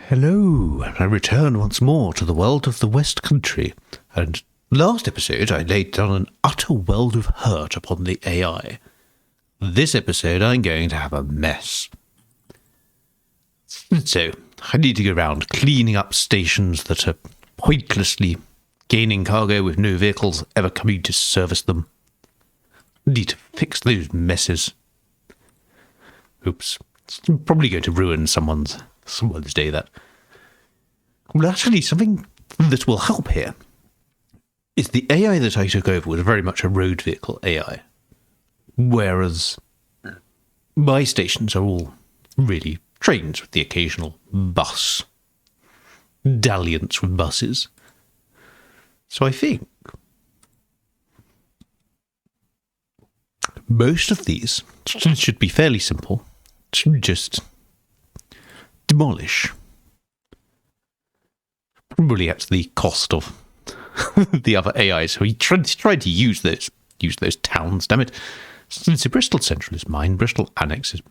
Hello, and I return once more to the world of the West Country, and last episode I laid down an utter world of hurt upon the AI. This episode I'm going to have a mess. So, I need to go around cleaning up stations that are pointlessly gaining cargo with no vehicles ever coming to service them. Need to fix those messes. Oops, it's probably going to ruin someone's day, that. Well, actually, something that will help here is the AI that I took over was very much a road vehicle AI, whereas my stations are all really trains with the occasional bus, dalliance with buses. So I think most of these should be fairly simple. Just demolish. Probably at the cost of the other AIs. So he tried to use those towns, damn it. So Bristol Central is mine, Bristol Annex is...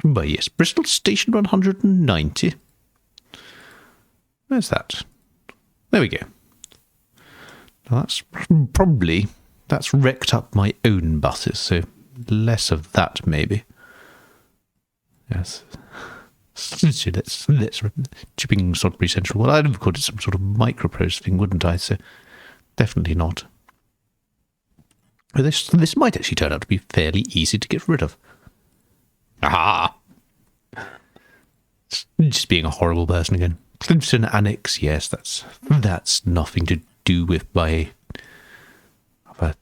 But yes, Bristol Station 190. Where's that? There we go. Now that's wrecked up my own buses, so less of that maybe. Yes. So let's chipping Sodbury Central. Well, I'd have called it some sort of microprocessing, wouldn't I? So definitely not. This might actually turn out to be fairly easy to get rid of. Aha! Just being a horrible person again. Clifton Annex, yes, that's nothing to do with my other.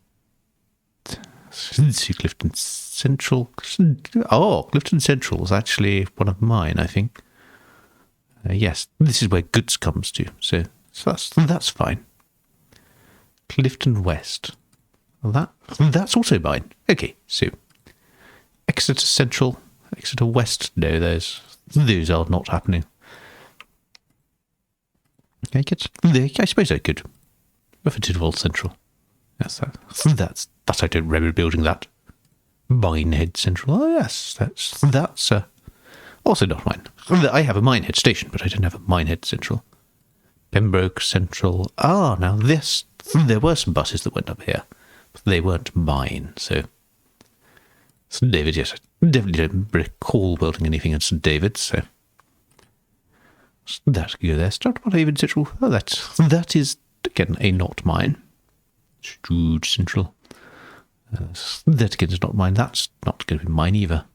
Clifton Central. Oh, Clifton Central was actually one of mine, I think. Yes, this is where goods comes to, so that's fine. Clifton West. Well, that's also mine. Okay, so Exeter Central, Exeter West. No, those are not happening. I suppose I could. Tidwell Central. Yes, that I don't remember building that. Minehead Central. Oh yes, that's also not mine. I have a Minehead station, but I don't have a Minehead Central. Pembroke Central. Now there were some buses that went up here, but they weren't mine. So St David's, yes, I definitely don't recall building anything at St David's. So that could go there. Stratford Central. Oh, that is again a not mine. Strood Central. That again is not mine. That's not going to be mine either.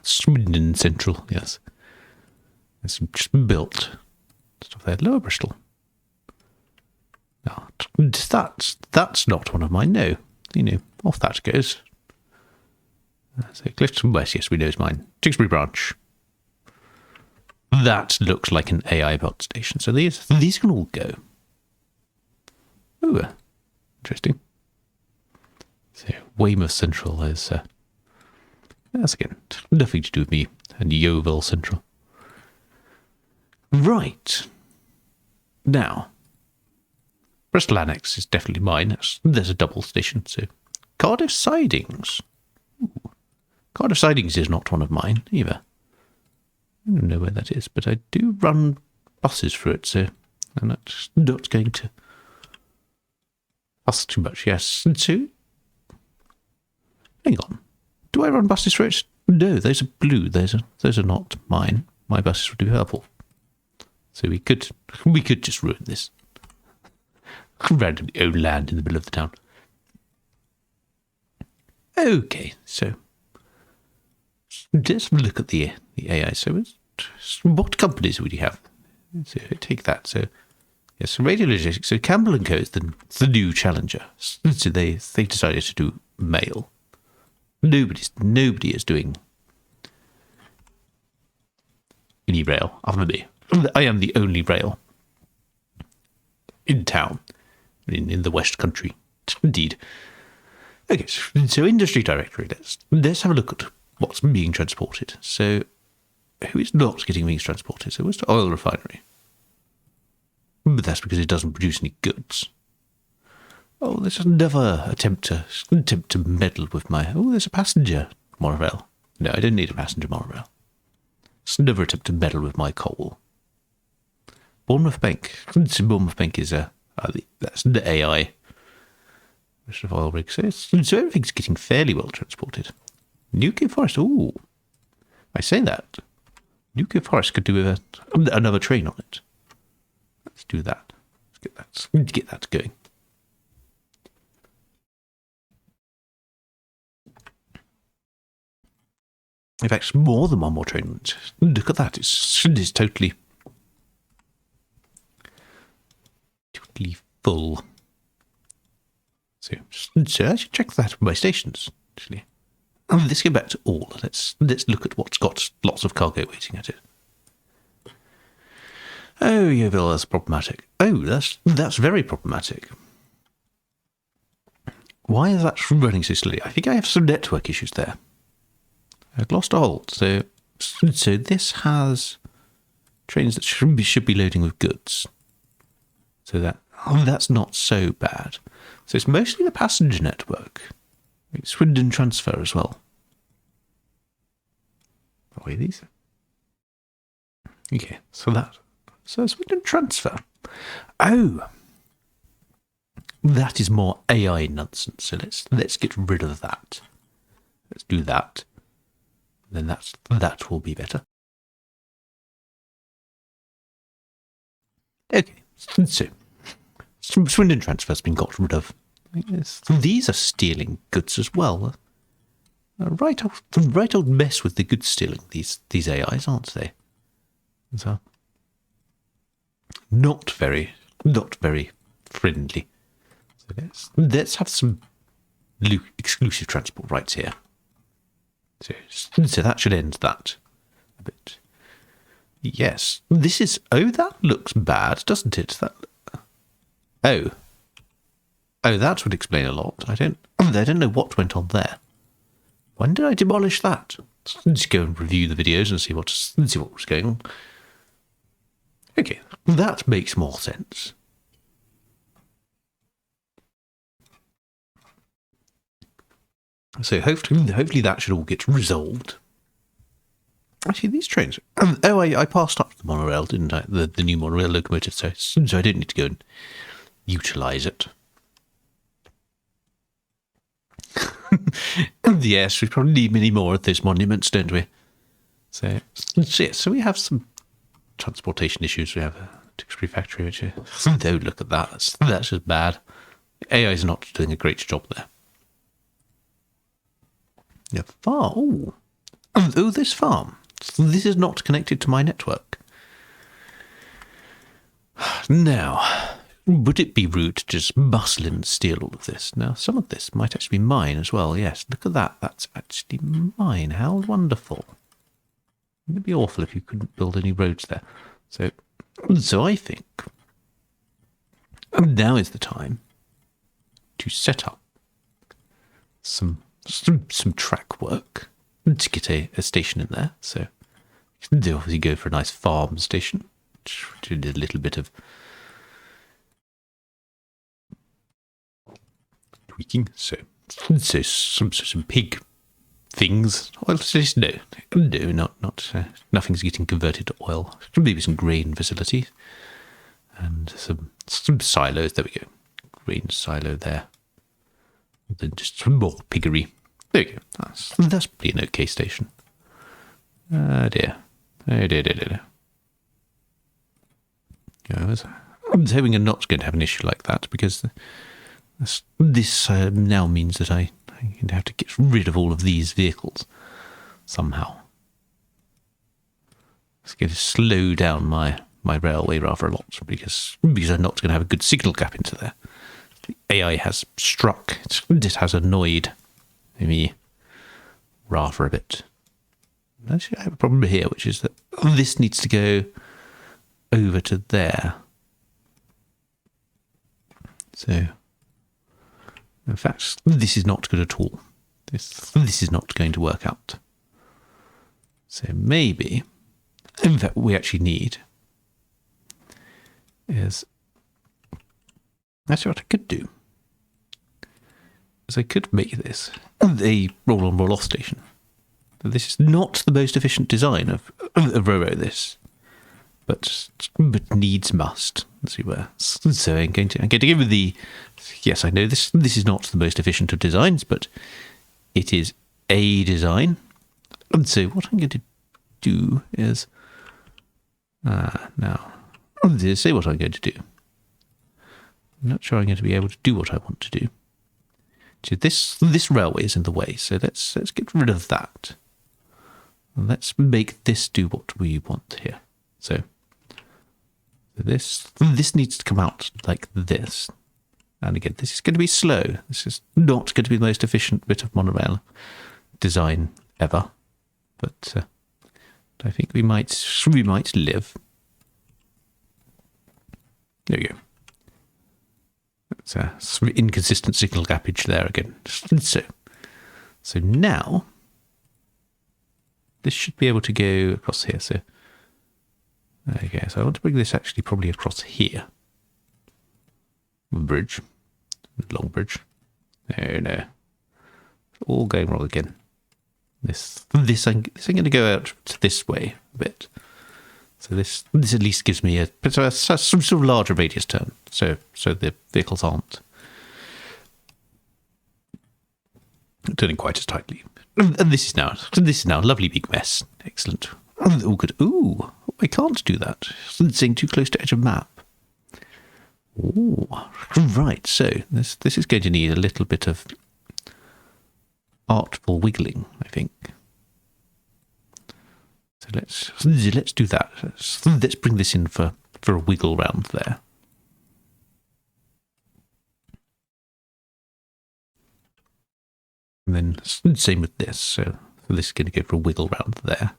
Swindon Central, yes. It's just built stuff there. Lower Bristol. No, that's not one of mine. No, off that goes. So Clifton West, yes, we know is mine. Tewkesbury Branch. That looks like an AI bot station. So these can all go. Oh, interesting. So Weymouth Central is that's again nothing to do with me, and Yeovil Central. Right. Now, Bristol Annex is definitely mine. There's a double station. So Cardiff Sidings. Ooh. Cardiff Sidings is not one of mine either. I don't know where that is, but I do run buses through it, so I'm not going to fuss too much. Yes, and so hang on. Do I run buses through it? No, those are blue. Those are not mine. My buses would be purple. So we could just ruin this. Randomly own land in the middle of the town. Okay, so let's look at the AI. So what companies would you have? So take that. So yes, Radio Logistics. So Campbell & Co is the new challenger. So they decided to do mail. Nobody is doing any rail other than me. I am the only rail in town, in the West Country, indeed. Okay, so industry directory. Let's have a look at what's being transported. So, who is not getting things transported? So, where's the oil refinery? But that's because it doesn't produce any goods. Oh, there's another attempt to meddle with my... Oh, there's a passenger monorail. No, I don't need a passenger monorail. never attempt to meddle with my coal. Bournemouth Bank. So Bournemouth Bank is that's the AI. Of oil rigs. So everything's getting fairly well transported. Nuclear Forest. Ooh, I say that. Nuclear Forest could do with another train on it. Let's do that. Let's get that going. In fact, more than one more train. Look at that. It's totally full. So I should check that by stations, actually. Let's go back to all. Let's look at what's got lots of cargo waiting at it. Oh, Yeovil, that's problematic. Oh, that's very problematic. Why is that running so slowly? I think I have some network issues there. I've lost a hold. So this has trains that should be loading with goods. So that's not so bad. So it's mostly the passenger network. It's Swindon transfer as well. Oh, are these? Okay, so Swindon transfer. Oh, that is more AI nonsense. So let's get rid of that. Let's do that. Then that will be better. Okay, so Swindon transfer's been got rid of. These are stealing goods as well. Right old mess with the goods stealing. These AIs, aren't they? So not very friendly. So let's have some exclusive transport rights here. So that should end that a bit. Yes, this is. Oh, that looks bad, doesn't it? Oh, that would explain a lot. I don't know what went on there. When did I demolish that? Let's go and review the videos and see what was going on. Okay, that makes more sense. So hopefully that should all get resolved. Actually, these trains. I passed up the monorail, didn't I? The new monorail locomotive, so I didn't need to go and utilise it. Yes, we probably need many more of those monuments, don't we? So we have some transportation issues. We have a Tewkesbury factory, which oh, look at that. That's just bad. AI is not doing a great job there. Yeah, farm. Oh, this farm. This is not connected to my network. Now, would it be rude to just muscle in and steal all of this? Now, some of this might actually be mine as well. Yes, look at that. That's actually mine. How wonderful. It'd be awful if you couldn't build any roads there. So I think now is the time to set up some track work to get a station in there. So you can obviously go for a nice farm station, which did a little bit of tweaking. So some pig things. Well, no, not nothing's getting converted to oil. Maybe some grain facilities and some silos. There we go, grain silo there. Then just some more piggery. There you go. That's probably an okay station. Oh dear. I was hoping I'm not going to have an issue like that, because this now means that I'm going to have to get rid of all of these vehicles somehow. It's going to slow down my railway rather a lot, because I'm not going to have a good signal gap into there. The AI has struck. It has annoyed me rather a bit. Actually, I have a problem here, which is that this needs to go over to there. So, in fact, this is not good at all. This is not going to work out. So maybe, in fact, what we actually need is, actually what I could do is I could make this a roll-on roll-off station. This is not the most efficient design of Roro, this, but needs must. Let's see where. So I'm going to give the. Yes, I know this is not the most efficient of designs, but it is a design. And so what I'm going to do is now. Let's see what I'm going to do. I'm not sure I'm going to be able to do what I want to do. So this railway is in the way, so let's get rid of that. And let's make this do what we want here. So this needs to come out like this. And again, this is going to be slow. This is not going to be the most efficient bit of monorail design ever. But I think we might live. There you go. It's a sort of inconsistent signal gappage there again. So now this should be able to go across here. So there you go. So I want to bring this actually probably across here. Bridge, long bridge. No, all going wrong again. This I'm going to go out to this way a bit. So this at least gives me some sort of larger radius turn, so the vehicles aren't turning quite as tightly. And this is now a lovely big mess. Excellent. Oh, good. Ooh, I can't do that. It's saying too close to edge of map. Ooh, right. So this is going to need a little bit of artful wiggling, I think. So let's do that. Let's bring this in for a wiggle round there. And then same with this. So this is going to go for a wiggle round there.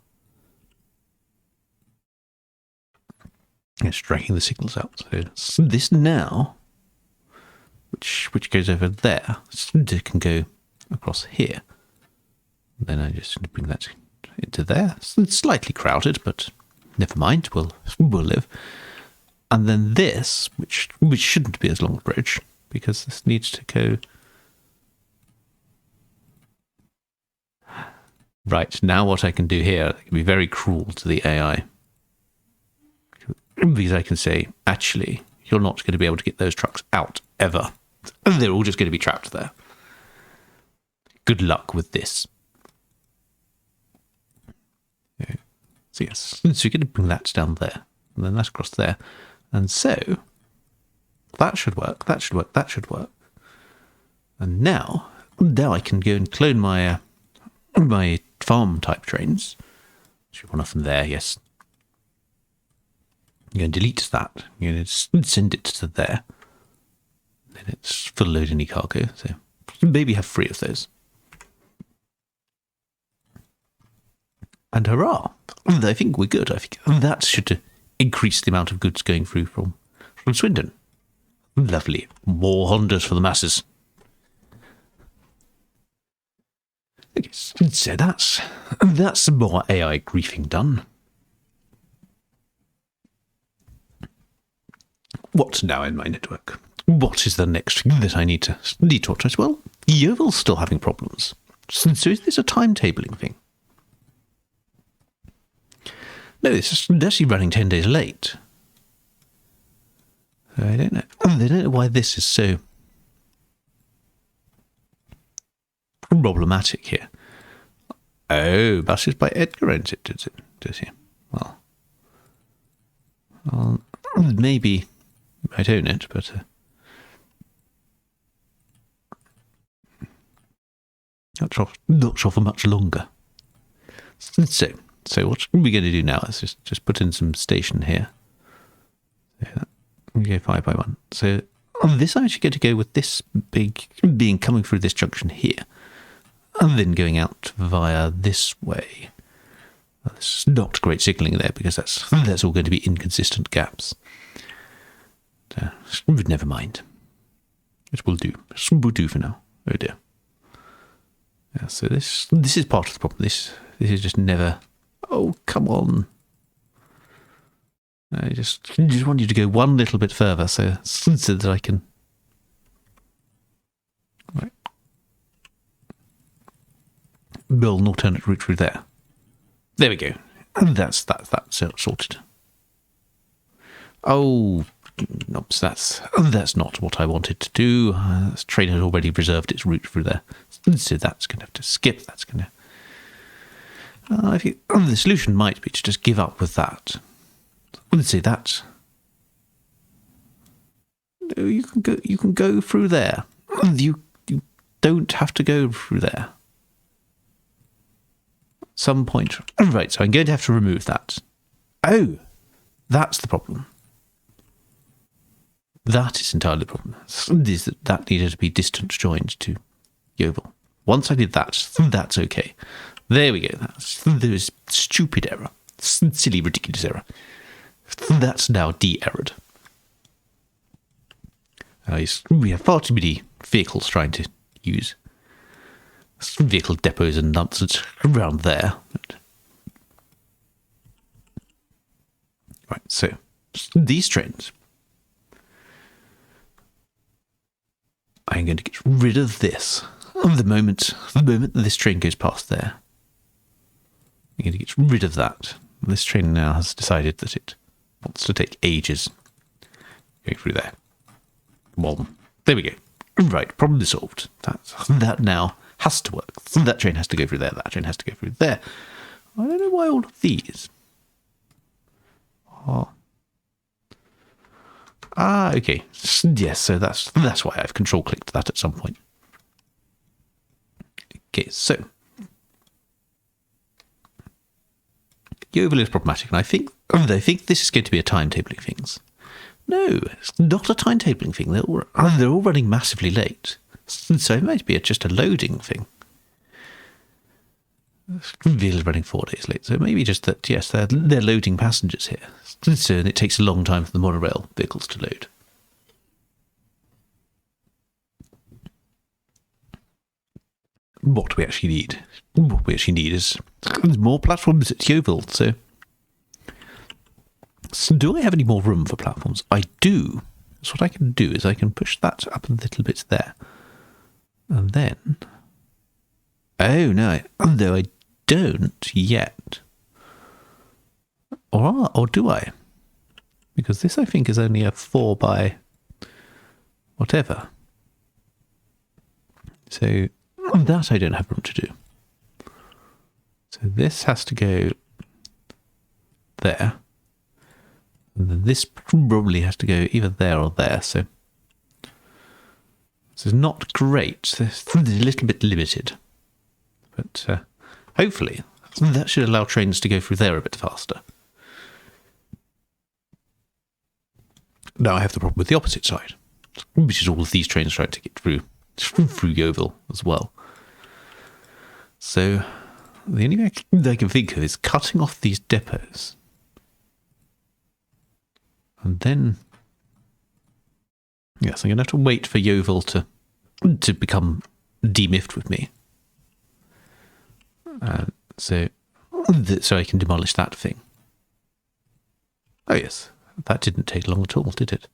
It's dragging the signals out. So this now, which goes over there, it can go across here. And then I just bring that into there. It's slightly crowded, but never mind. We'll live. And then this, which shouldn't be as long a bridge, because this needs to go. Right, now what I can do here, I can be very cruel to the AI. Because I can say, actually, you're not going to be able to get those trucks out, ever. They're all just going to be trapped there. Good luck with this. So yes, so you're going to bring that down there, and then that's across there. And so, that should work, that should work, that should work. And now I can go and clone my farm-type trains. Should one off from there, yes. You're going to delete that. You're going to send it to there. Then it's full load any cargo. So maybe have 3 of those. And hurrah! I think we're good. I think that should increase the amount of goods going through from Swindon. Lovely. More Hondas for the masses. Okay, so that's some more AI griefing done. What now in my network? What is the next thing that I need to address? Well, Yeovil's still having problems. So is this a timetabling thing? No, it's actually running 10 days late. I don't know. They don't know why this is so problematic here. Oh, buses by Edgar owns it, does he? Well, maybe I might own it, but not sure for much longer. So what we're going to do now is just put in some station here. We go 5 by 1. So on this, I'm actually going to go with this being coming through this junction here, and then going out via this way. Well, there's not great signalling there because that's all going to be inconsistent gaps. Never mind. It will do. It will do for now. Oh dear. Yeah, so this is part of the problem. This is just never. Oh, come on. I just want you to go one little bit further so that I can. Right. build an alternate route through there. There we go. That's sorted. Oh, oops, that's not what I wanted to do. This train had already reserved its route through there, so that's going to have to skip. That's going to. I think the solution might be to just give up with that. Let's see that. No, you can go through there. You don't have to go through there. Some point. Right, so I'm going to have to remove that. Oh, that's the problem. That is entirely the problem. That needed to be distance joined to Yeovil. Once I did that, that's okay. There we go. There was stupid error. Silly, ridiculous error. That's now de-errored. We have far too many vehicles trying to use vehicle depots and nonsense around there. Right, so these trains. I'm going to get rid of this. The moment that this train goes past there, I'm going to get rid of that. This train now has decided that it wants to take ages going through there. Well, there we go. Right, problem solved. That now has to work. That train has to go through there. That train has to go through there. I don't know why all of these. Oh. Ah, okay. Yes, so that's why I've control-clicked that at some point. Okay, so Yeovil is problematic, and I think this is going to be a timetabling thing. No, it's not a timetabling thing. They're all running massively late, so it might be just a loading thing. Yeovil is running 4 days late, so maybe just that. Yes, they're loading passengers here, so it takes a long time for the monorail vehicles to load. What we actually need is more platforms at Yeovil. So do I have any more room for platforms? I do. So what I can do is I can push that up a little bit there, and then. Oh no! Though I don't yet. Or do I? Because this I think is only a 4 by whatever. So that I don't have room to do. So this has to go there. And then this probably has to go either there or there. So this is not great. It's a little bit limited. But hopefully that should allow trains to go through there a bit faster. Now I have the problem with the opposite side, which is all of these trains trying to get through Yeovil as well. So the only way I can think of is cutting off these depots. And then, yes, I'm going to have to wait for Yeovil to become demiffed with me. So I can demolish that thing. Oh yes, that didn't take long at all, did it?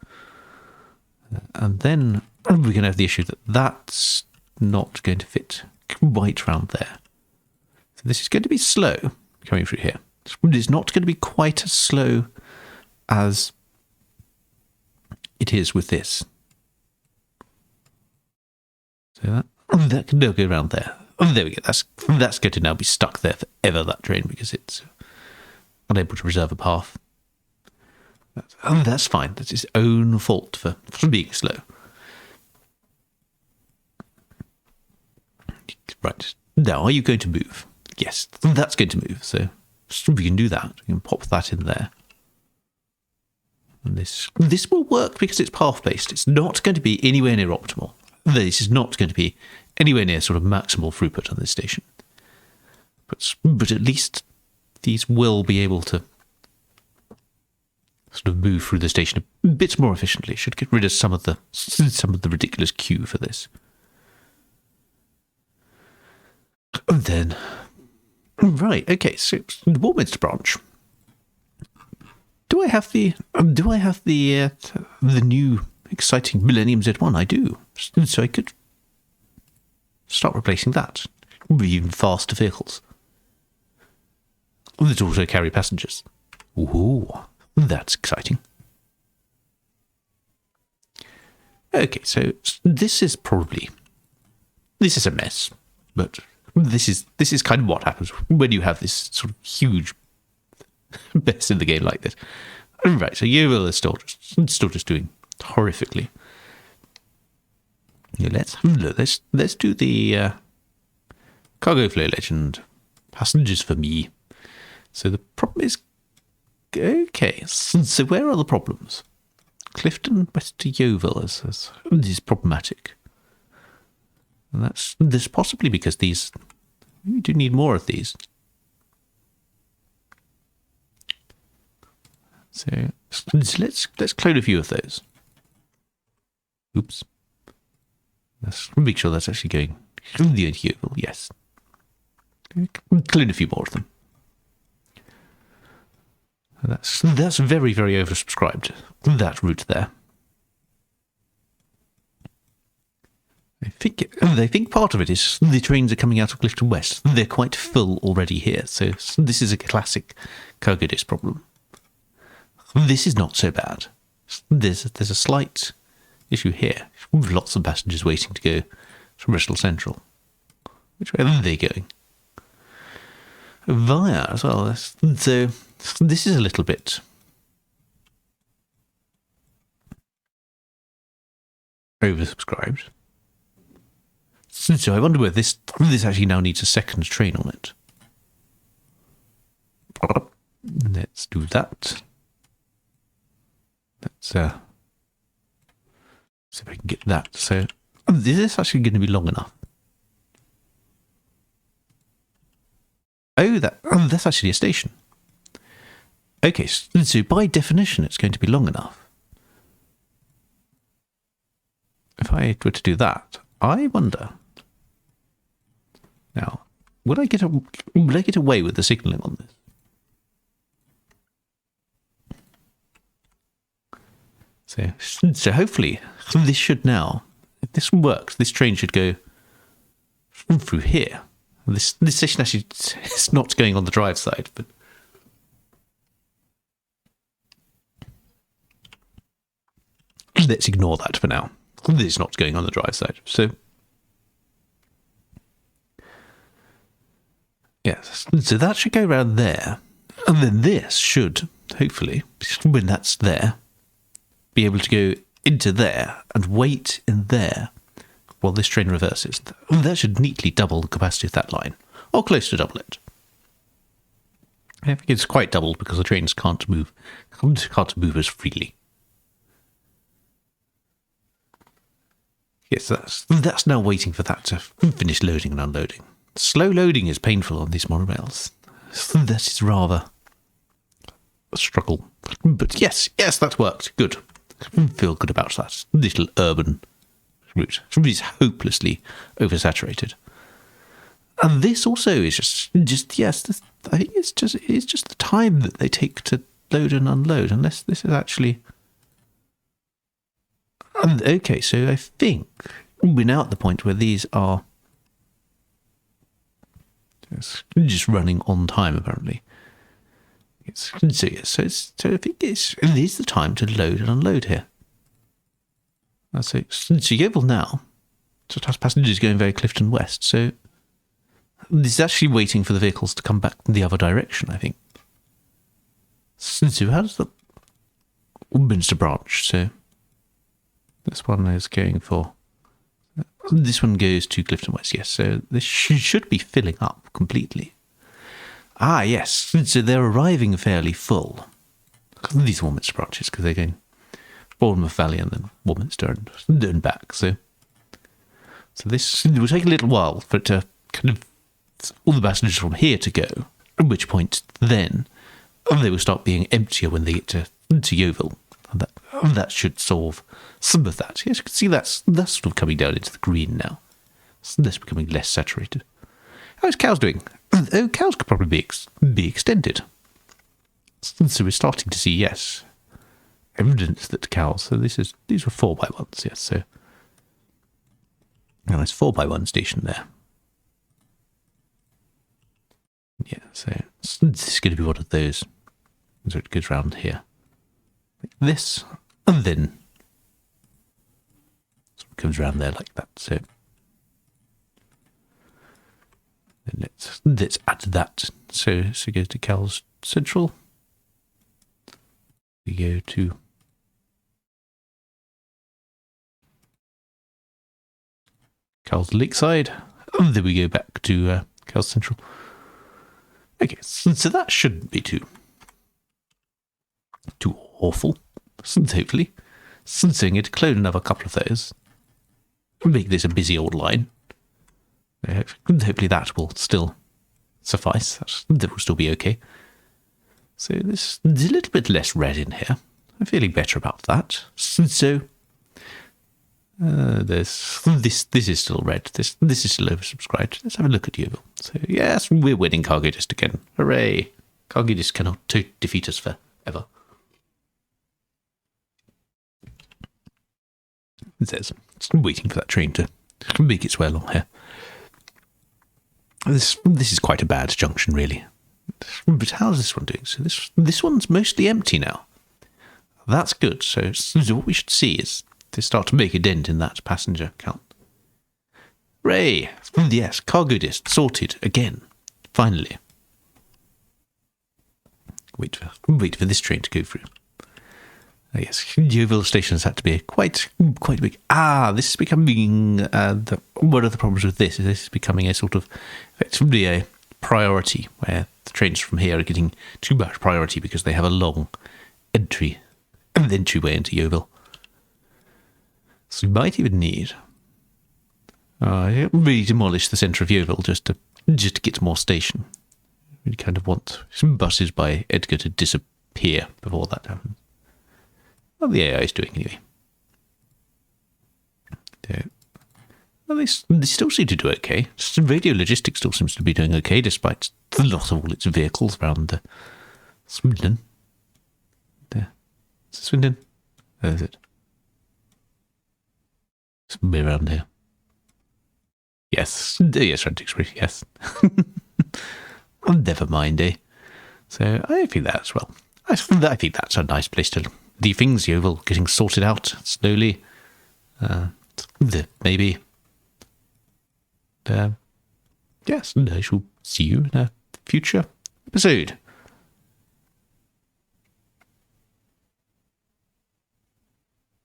And then we're going to have the issue that that's not going to fit quite round there. So this is going to be slow coming through here. It's not going to be quite as slow as it is with this. So that can now go around there. Oh, there we go. That's going to now be stuck there forever, that train, because it's unable to reserve a path. That's fine. That's its own fault for being slow. Right. Now, are you going to move? Yes, that's going to move. So we can do that. We can pop that in there. And this will work because it's path-based. It's not going to be anywhere near optimal. This is not going to be anywhere near sort of maximal throughput on this station. But at least these will be able to sort of move through the station a bit more efficiently. Should get rid of some of the ridiculous queue for this. And then, right, okay. So the Warminster branch. Do I have the new exciting Millennium Z1? I do. So I could start replacing that. even faster vehicles that also carry passengers. Ooh, that's exciting. Okay, so this is a mess, but this is kind of what happens when you have this sort of huge mess in the game like this. Right, so Yeovil is still just doing horrifically. Yeah, let's do the cargo flow legend. Passengers for me. So the problem is, okay, so where are the problems? Clifton west to Yeovil is problematic. And that's possibly because we do need more of these. So let's clone a few of those. Oops. Let's make sure that's actually going through the Yeovil, yes. Clone a few more of them. That's very, very oversubscribed, that route there. I think part of it is the trains are coming out of Clifton West. They're quite full already here, so this is a classic CargoDist problem. This is not so bad. There's a slight issue here, with lots of passengers waiting to go from Bristol Central. Which way are they going? Via as well. So this is a little bit oversubscribed. So I wonder whether this actually now needs a second train on it. Let's do that. Let's see if I can get that. So is this actually going to be long enough? Oh, that's actually a station. Okay, so by definition, it's going to be long enough. If I were to do that, I wonder. Now, would I get away with the signalling on this? So hopefully, this should now, if this works, this train should go through here. This station actually is not going on the drive side, but let's ignore that for now. This is not going on the drive side. So, yes, so that should go around there. And then this should, hopefully, when that's there, be able to go into there and wait in there while this train reverses. That should neatly double the capacity of that line, or close to double it. I think it's quite doubled because the trains can't move as freely. Yes, that's now waiting for that to finish loading and unloading. Slow loading is painful on these monorails. That is rather a struggle. But yes, that worked. Good. I feel good about that. Little urban route. It's hopelessly oversaturated. And this also is just yes, I think it's just the time that they take to load and unload, unless this is actually... Okay, so I think we're now at the point where these are just running on time, apparently. So I think it is the time to load and unload here. That's it. So Yeovil now just has passengers going very Clifton West, so this is actually waiting for the vehicles to come back the other direction, I think. So how does the Minster branch? So this one is going for... This one goes to Clifton West, yes. So this should be filling up completely. Ah, yes. So they're arriving fairly full. These Warminster branches, because they're going Bournemouth Valley and then Warminster and back. So this will take a little while for it to kind of... all the passengers from here to go, at which point then they will start being emptier when they get to Yeovil. And that should solve some of that. Yes, you can see that's sort of coming down into the green now. That's becoming less saturated. How's cows doing? Oh, cows could probably be extended. So we're starting to see, yes, evidence that cows... So these were 4x1s, yes. So a nice 4x1 station there. Yeah, so this is going to be one of those. So it goes around here. Like this, and then sort of comes around there like that. So then let's add that. So go to Cal's Central. We go to Cal's Lakeside. And then we go back to Cal's Central. Okay, so that shouldn't be too awful. So hopefully, so I'm going to clone another couple of those. Make this a busy old line. Hopefully that will still suffice. That will still be okay. So there's a little bit less red in here. I'm feeling better about that. So there's this is still red. This is still oversubscribed. Let's have a look at Yeovil. So yes, we're winning CargoDist again. Hooray! CargoDist cannot defeat us forever. It says it's waiting for that train to make its way along here. This is quite a bad junction, really. But how's this one doing? So this one's mostly empty now. That's good. So what we should see is to start to make a dent in that passenger count. Hooray! Yes, CargoDist sorted again. Finally. Wait for this train to go through. Yes, Yeovil station has had to be quite big. This is becoming one of the problems with this is becoming a sort of effectively a priority where the trains from here are getting too much priority because they have a long entryway into Yeovil. So we might even need really demolish the centre of Yeovil just to get more station. We kind of want some buses by Edgar to disappear before that happens. Well, the AI is doing anyway. Well, they still seem to do okay. Radio Logistics still seems to be doing okay, despite the loss of all its vehicles around Swindon. There. Is it Swindon? Where is it? Somewhere around here. Yes. Yes, Tixbury, yes. Well, never mind, eh? So, I think that as well. I think that's a nice place to leave things. Yeovil getting sorted out slowly. Maybe. Yes, and I shall see you in a future episode.